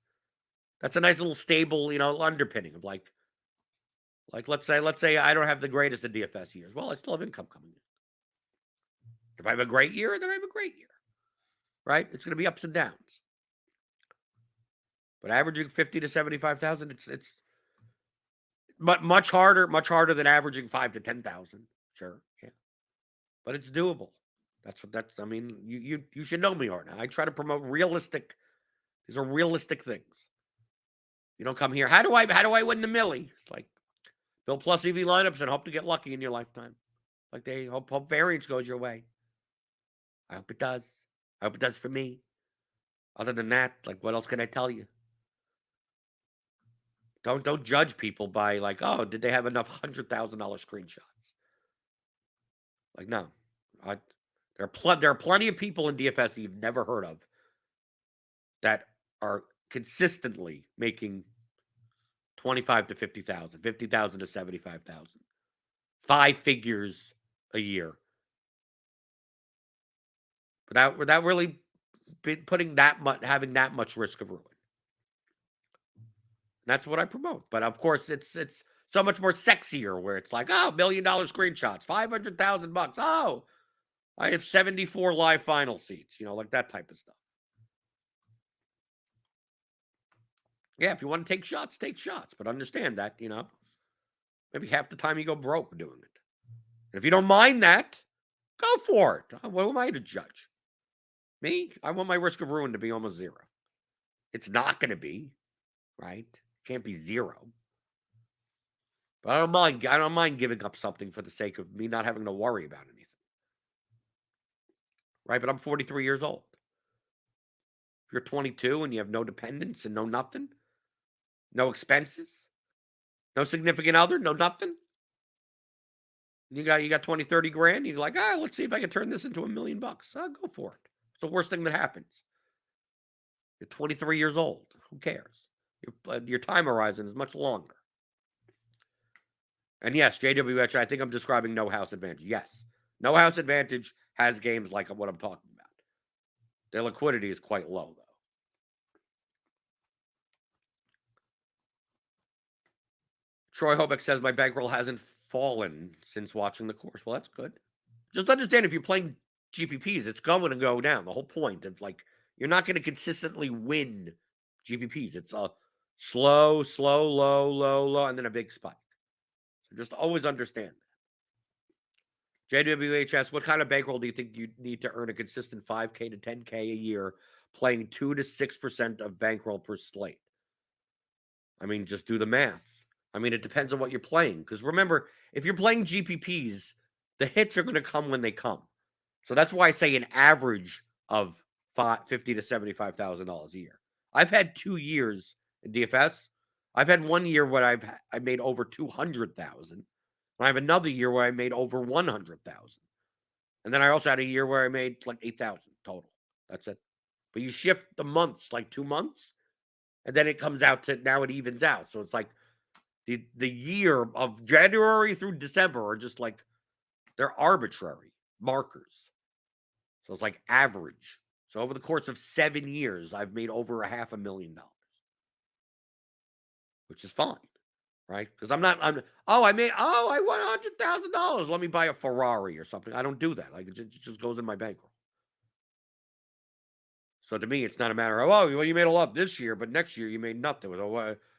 That's a nice little stable, underpinning of like let's say I don't have the greatest of DFS years. Well, I still have income coming in. If I have a great year, then I have a great year, right? It's going to be ups and downs. But averaging 50 to 75,000, it's much harder than averaging 5 to 10,000. Sure, yeah, but it's doable. I mean, you should know me, Art. I try to promote realistic. These are realistic things. You don't come here. How do I win the millie? Like build plus EV lineups and hope to get lucky in your lifetime. Like they hope variance goes your way. I hope it does. I hope it does for me. Other than that, like what else can I tell you? Don't judge people by like, oh, did they have enough $100,000 screenshots? Like, no. There are plenty of people in DFS that you've never heard of that are consistently making 25 to 50,000, 50,000 to 75,000, 5 figures a year, without really putting having that much risk of ruin. That's what I promote. But of course, it's so much more sexier where it's like, oh, $1 million screenshots, $500,000. Oh, I have 74 live final seats, like that type of stuff. Yeah, if you want to take shots, but understand that, maybe half the time you go broke doing it. And if you don't mind that, go for it. What am I to judge? Me? I want my risk of ruin to be almost 0. It's not going to be, right? It can't be 0. But I don't mind giving up something for the sake of me not having to worry about anything. Right? But I'm 43 years old. If you're 22 and you have no dependents and no nothing, no expenses, no significant other, no nothing. You got 20, 30 grand. You're like, let's see if I can turn this into $1 million. Go for it. It's the worst thing that happens. You're 23 years old. Who cares? Your time horizon is much longer. And yes, JWH, I think I'm describing no house advantage. Yes. No house advantage has games like what I'm talking about. Their liquidity is quite low, though. Troy Hobeck says my bankroll hasn't fallen since watching the course. Well, that's good. Just understand if you're playing GPPs, it's going to go down. The whole point of you're not going to consistently win GPPs. It's a slow, low, and then a big spike. So just always understand that. JWHS, what kind of bankroll do you think you need to earn a consistent 5K to 10K a year playing 2 to 6% of bankroll per slate? I mean, just do the math. I mean, it depends on what you're playing. Because remember, if you're playing GPPs, the hits are going to come when they come. So that's why I say an average of $50,000 to $75,000 a year. I've had 2 years in DFS. I've had 1 year where I made over 200,000. And I have another year where I made over 100,000. And then I also had a year where I made like 8,000 total. That's it. But you shift the months, like 2 months, and then it comes out to now it evens out. So it's like the year of January through December are just like they're arbitrary markers. So it's like average. So over the course of 7 years, I've made over $500,000, which is fine, right? Because I won $100,000. Let me buy a Ferrari or something. I don't do that. Like it just goes in my bankroll. So to me, it's not a matter of, well, you made a lot this year, but next year you made nothing.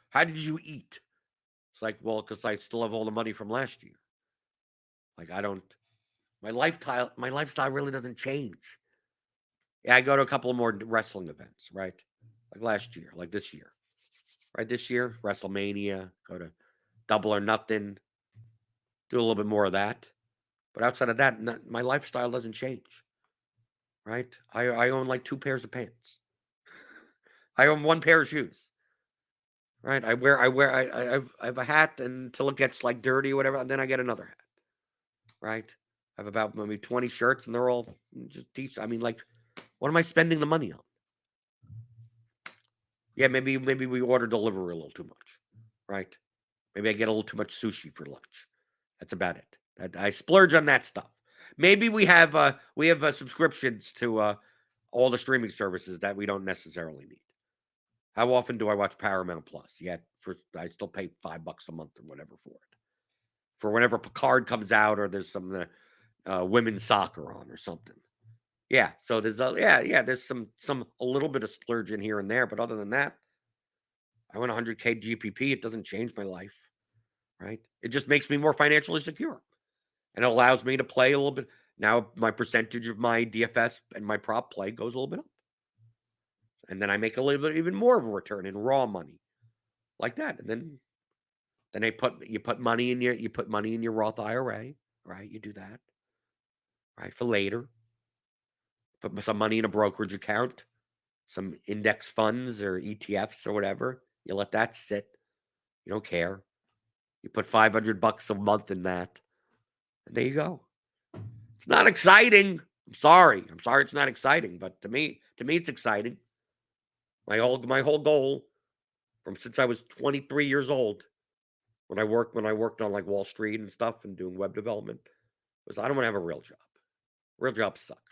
How did you eat? It's like, well, because I still have all the money from last year. Like my lifestyle really doesn't change. Yeah, I go to a couple of more wrestling events, right? Like last year, like this year. Right, this year, WrestleMania, go to Double or Nothing, do a little bit more of that. But outside of that, my lifestyle doesn't change. Right? I own like 2 pairs of pants. I own 1 pair of shoes. Right? I have a hat until it gets like dirty or whatever, and then I get another hat. Right? I have about maybe 20 shirts, and they're all just decent. I mean, like, what am I spending the money on? Yeah, maybe we order delivery a little too much, right? Maybe I get a little too much sushi for lunch. That's about it. I splurge on that stuff. Maybe we have subscriptions to all the streaming services that we don't necessarily need. How often do I watch Paramount Plus? Yet I still pay $5 a month or whatever for it. For whenever Picard comes out or there's some women's soccer on or something. Yeah, so there's there's some a little bit of splurge in here and there, but other than that, I win 100K GPP. It doesn't change my life, right? It just makes me more financially secure, and it allows me to play a little bit. Now my percentage of my DFS and my prop play goes a little bit up, and then I make a little bit even more of a return in raw money, like that. And then you put money in your Roth IRA, right? You do that, right, for later. Put some money in a brokerage account, some index funds or ETFs or whatever. You let that sit. You don't care. You put $500 a month in that. And there you go. It's not exciting. I'm sorry it's not exciting, but to me it's exciting. My whole goal from since I was 23 years old, when I worked on like Wall Street and stuff and doing web development, was I don't want to have a real job. Real jobs suck.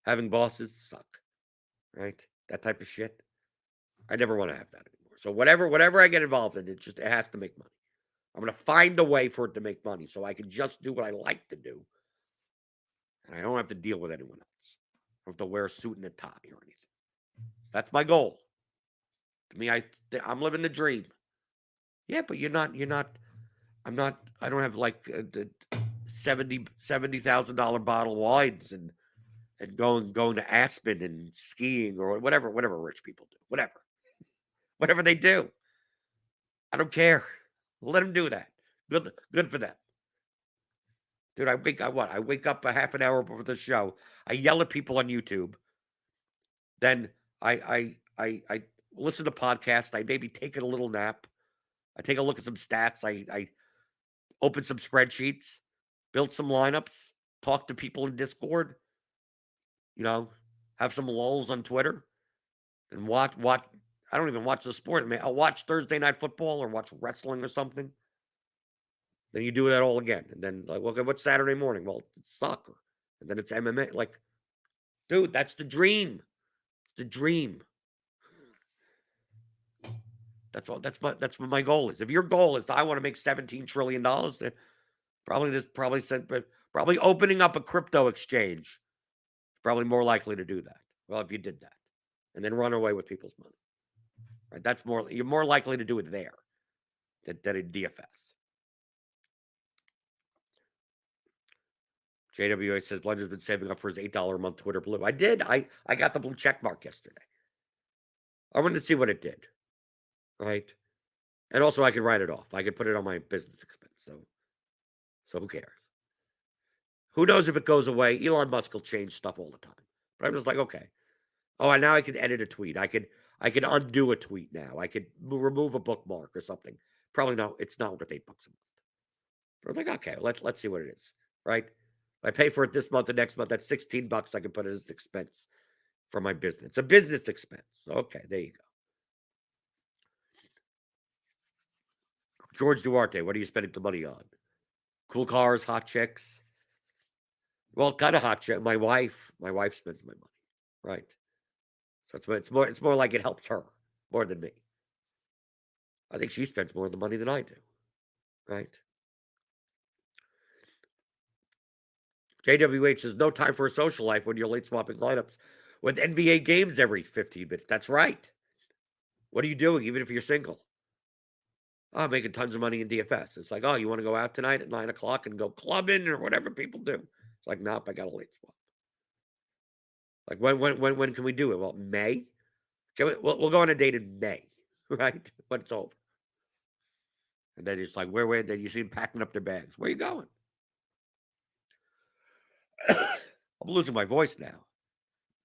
Having bosses suck. Right? That type of shit. I never want to have that anymore. So whatever I get involved in, it has to make money. I'm going to find a way for it to make money so I can just do what I like to do. And I don't have to deal with anyone else. I don't have to wear a suit and a tie or anything. That's my goal. To me, I'm living the dream. Yeah, but you're not. I'm not. I don't have like the $70,000 bottle of wines and going to Aspen and skiing or whatever rich people do. Whatever they do. I don't care. Let them do that. Good for them. Dude, I wake up a half an hour before the show. I yell at people on YouTube. Then I listen to podcasts. I maybe take a little nap. I take a look at some stats. I open some spreadsheets, build some lineups, talk to people in Discord. You know, have some lulls on Twitter, and watch. I don't even watch the sport. I mean, I'll watch Thursday Night Football or watch wrestling or something. Then you do that all again, and then like, okay, what's Saturday morning? Well, it's soccer, and then it's MMA. Like, dude, that's the dream. It's the dream. That's all. That's what my goal is. If your goal is I want to make $17 trillion, then probably opening up a crypto exchange, probably more likely to do that. Well, if you did that, and then run away with people's money, right? You're more likely to do it there than in DFS. JWA says Blender's been saving up for his $8 a month Twitter Blue. I did. I got the blue check mark yesterday. I wanted to see what it did, right? And also, I could write it off. I could put it on my business expense. So who cares? Who knows if it goes away? Elon Musk will change stuff all the time. But I'm just like, okay. Oh, and now I can edit a tweet. I could undo a tweet now. I could remove a bookmark or something. Probably no. It's not worth $8 a month. We're like, okay, let's see what it is, right? If I pay for it this month and next month, that's $16. I can put it as an expense for my business. It's a business expense. Okay, there you go. George Duarte, what are you spending the money on? Cool cars, hot chicks. Well, kind of hot chick. My wife spends my money, right? So it's more like it helps her more than me. I think she spends more of the money than I do, right? JWH says no time for a social life when you're late swapping lineups with NBA games every 15 minutes. That's right. What are you doing, even if you're single? Oh, I'm making tons of money in DFS. It's like, oh, you want to go out tonight at 9 o'clock and go clubbing or whatever people do? It's like, nope, I got a late swap. Like, when can we do it? Well, May. We'll go on a date in May, right? When it's over. And then it's like, where? Then you see them packing up their bags. Where are you going? I'm losing my voice now.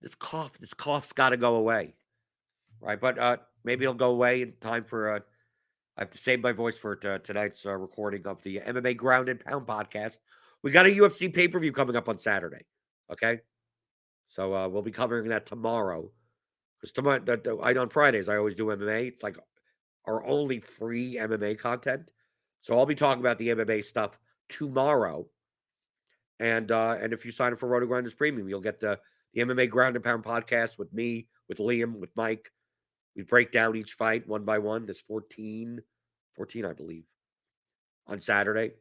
This cough's got to go away, right? But maybe it'll go away in time for. I have to save my voice for tonight's recording of the MMA Ground and Pound podcast. We got a UFC pay-per-view coming up on Saturday. Okay, so we'll be covering that tomorrow. Because tomorrow, on Fridays I always do MMA. It's like our only free MMA content. So I'll be talking about the MMA stuff tomorrow. And if you sign up for RotoGrinders Premium, you'll get the MMA Ground and Pound podcast with me, with Liam, with Mike. We break down each fight one by one. There's 14, I believe, on Saturday.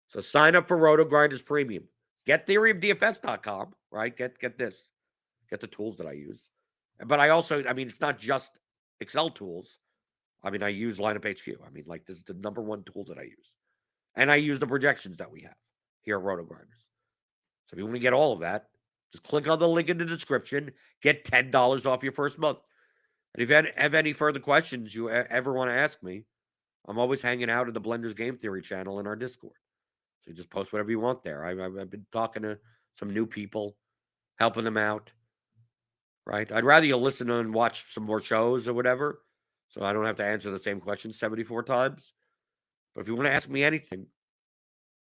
So sign up for RotoGrinders Premium. Get theoryofdfs.com, right? Get this. Get the tools that I use. But it's not just Excel tools. I mean, I use Lineup HQ. I mean, like, this is the number one tool that I use. And I use the projections that we have here at RotoGrinders. So if you want to get all of that, just click on the link in the description. Get $10 off your first month. And if you have any further questions you ever want to ask me, I'm always hanging out in the Blenders Game Theory channel in our Discord. So you just post whatever you want there. I've been talking to some new people, helping them out, right? I'd rather you listen and watch some more shows or whatever, so I don't have to answer the same question 74 times. But if you want to ask me anything,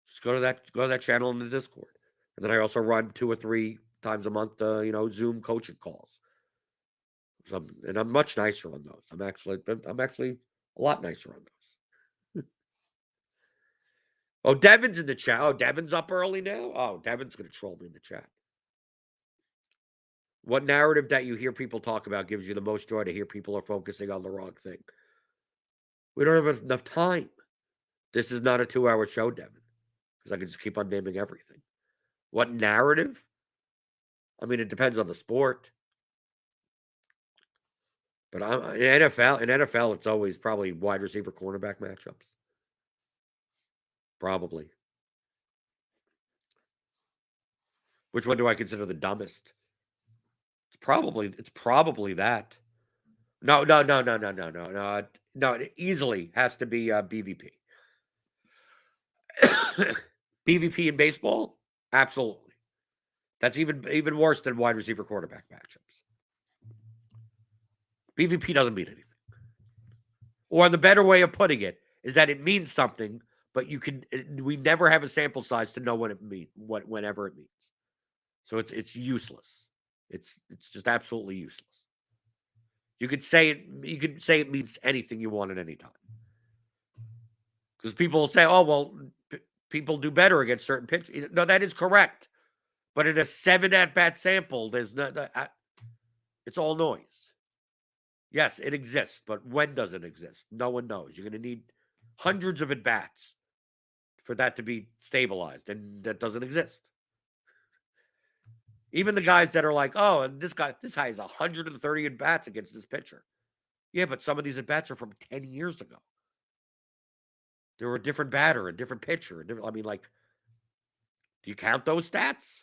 just go to that channel in the Discord. And then I also run 2 or 3 times a month, Zoom coaching calls. And I'm much nicer on those. I'm actually a lot nicer on those. Oh, Devin's in the chat. Oh, Devin's up early now? Oh, Devin's going to troll me in the chat. What narrative that you hear people talk about gives you the most joy to hear people are focusing on the wrong thing? We don't have enough time. This is not a 2-hour show, Devin, because I can just keep on naming everything. What narrative? I mean, it depends on the sport. But in NFL, it's always probably wide receiver cornerback matchups. Probably. Which one do I consider the dumbest? It's probably that. No. It easily has to be BVP. BVP in baseball? Absolutely. That's even worse than wide receiver quarterback matchups. BVP doesn't mean anything. Or the better way of putting it is that it means something, but we never have a sample size to know what it means, whenever it means. So it's useless. It's just absolutely useless. You could say it means anything you want at any time. Because people will say, "Oh, well, people do better against certain pitchers." No, that is correct. But in a 7 at-bat sample, there's it's all noise. Yes, it exists, but when does it exist? No one knows. You're going to need hundreds of at-bats for that to be stabilized, and that doesn't exist. Even the guys that are like, "Oh, and this guy has 130 at-bats against this pitcher." Yeah, but some of these at-bats are from 10 years ago. They were a different batter, a different pitcher. I mean, like, do you count those stats?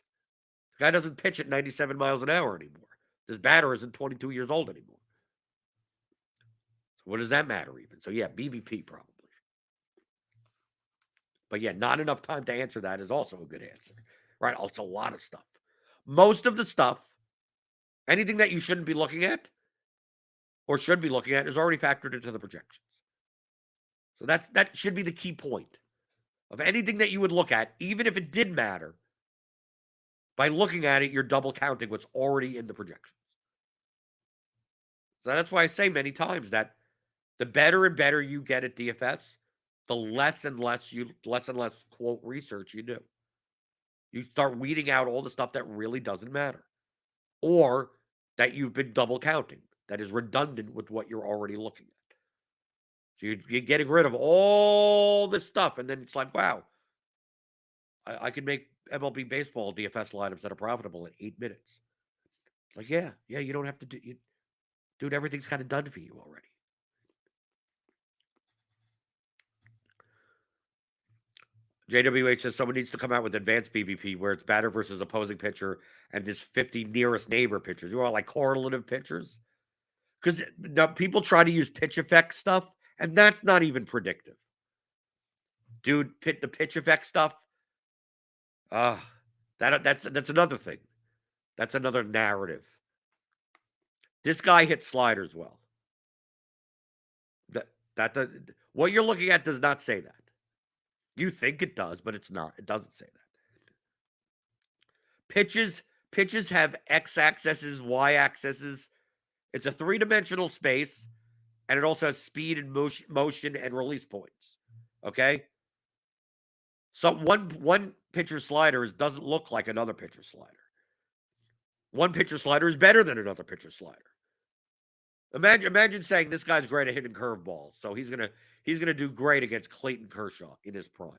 The guy doesn't pitch at 97 miles an hour anymore. This batter isn't 22 years old anymore. So what does that matter even? So yeah, BVP probably. But yeah, not enough time to answer that is also a good answer. Right? It's a lot of stuff. Most of the stuff, anything that you shouldn't be looking at or should be looking at, is already factored into the projections. So that should be the key point of anything that you would look at, even if it did matter. By looking at it, you're double counting what's already in the projections. So that's why I say many times that the better and better you get at DFS, the less and less quote research you do. You start weeding out all the stuff that really doesn't matter, or that you've been double counting, that is redundant with what you're already looking at. So you're getting rid of all this stuff, and then it's like, wow, I can make MLB baseball DFS lineups that are profitable in 8 minutes. Like, yeah, you don't have to dude, everything's kind of done for you already. JWH says someone needs to come out with advanced BVP where it's batter versus opposing pitcher and this 50 nearest neighbor pitchers. You want like correlative pitchers? Because now people try to use pitch effect stuff, and that's not even predictive. Dude, the pitch effect stuff. That's another thing. That's another narrative. This guy hits sliders well. What you're looking at does not say that. You think it does, but it's not. It doesn't say that. Pitches have X axes, Y axes. It's a 3-dimensional space, and it also has speed and motion and release points. Okay? So one pitcher slider doesn't look like another pitcher slider. One pitcher slider is better than another pitcher slider. Imagine saying this guy's great at hitting curveballs, so he's gonna do great against Clayton Kershaw in his prime.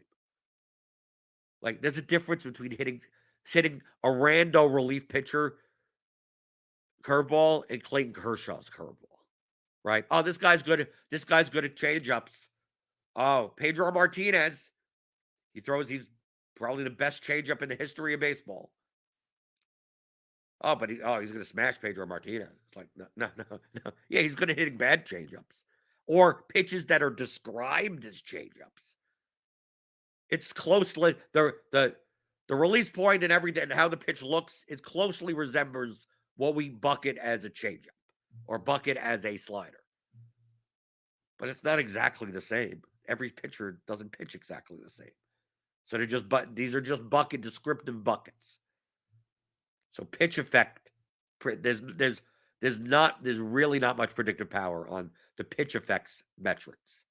Like, there's a difference between hitting a rando relief pitcher curveball and Clayton Kershaw's curveball, right? Oh, this guy's good at changeups. Oh, Pedro Martinez, he's probably the best changeup in the history of baseball. Oh, but he's going to smash Pedro Martinez. It's like, no. Yeah, he's good at hitting bad changeups or pitches that are described as changeups. It's closely the release point and everything, and how the pitch looks, it closely resembles what we bucket as a changeup or bucket as a slider. But it's not exactly the same. Every pitcher doesn't pitch exactly the same. So these are just descriptive buckets. So pitch effect, there's really not much predictive power on the pitch effects metrics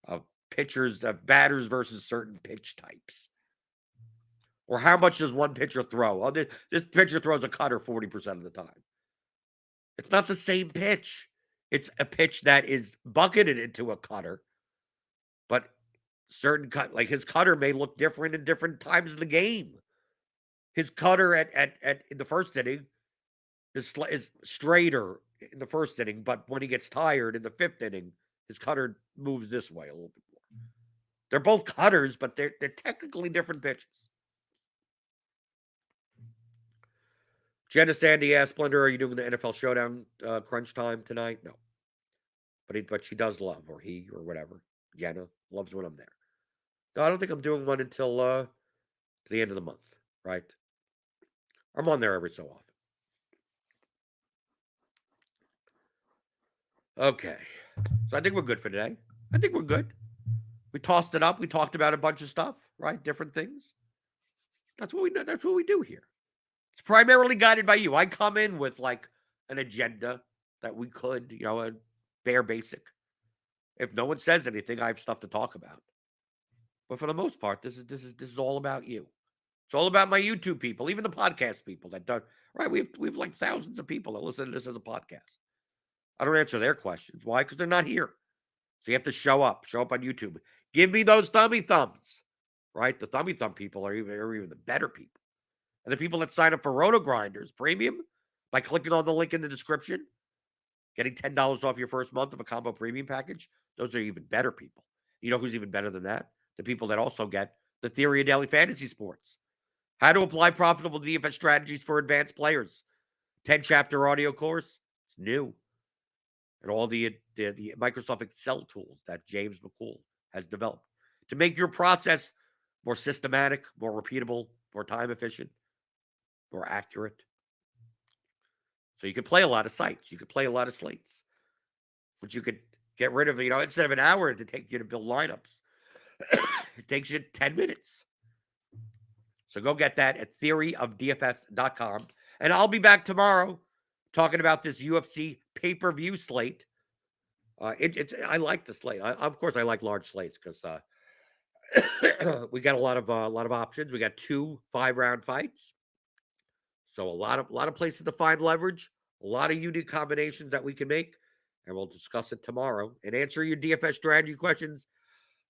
of pitchers, of batters versus certain pitch types. Or how much does one pitcher throw? Oh, this pitcher throws a cutter 40% of the time. It's not the same pitch. It's a pitch that is bucketed into a cutter, but like his cutter may look different in different times of the game. His cutter in the first inning is straighter in the first inning, but when he gets tired in the 5th inning, his cutter moves this way a little bit more. They're both cutters, but they're technically different pitches. Jenna Sandy asked, Splendor, are you doing the NFL Showdown crunch time tonight? No. But she does love, or he, or whatever. Jenna loves when I'm there. No, I don't think I'm doing one until the end of the month, right? I'm on there every so often. Okay. So I think we're good for today. I think we're good. We tossed it up. We talked about a bunch of stuff, right? Different things. That's what we do. That's what we do here. It's primarily guided by you. I come in with like an agenda that we could, a bare basic. If no one says anything, I have stuff to talk about. But for the most part, this is all about you. It's all about my YouTube people, even the podcast people that don't. Right? We have like thousands of people that listen to this as a podcast. I don't answer their questions. Why? Because they're not here. So you have to show up on YouTube. Give me those thummy thumbs, right? The thummy thumb people are even the better people. And the people that sign up for RotoGrinders Premium by clicking on the link in the description, getting $10 off your first month of a combo premium package, those are even better people. You know who's even better than that? The people that also get the Theory of Daily Fantasy Sports. How to apply profitable DFS strategies for advanced players. 10-chapter audio course. It's new. And all the Microsoft Excel tools that James McCool has developed to make your process more systematic, more repeatable, more time efficient, more accurate. So you could play a lot of sites. You could play a lot of slates. But you could get rid of, instead of an hour to take you to build lineups, it takes you 10 minutes. So go get that at theoryofdfs.com. And I'll be back tomorrow talking about this UFC pay-per-view slate. I like the slate. Of course, I like large slates because we got a lot of options. We got 2 5-round fights, so a lot of places to find leverage, a lot of unique combinations that we can make, and we'll discuss it tomorrow and answer your DFS strategy questions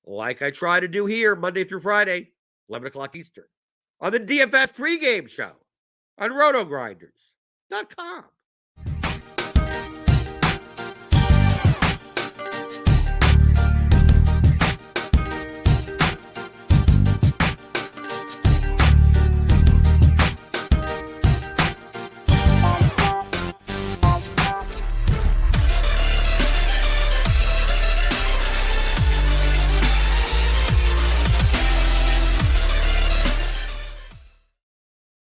like I try to do here Monday through Friday, 11 o'clock Eastern, on the DFS pregame show on RotoGrinders.com.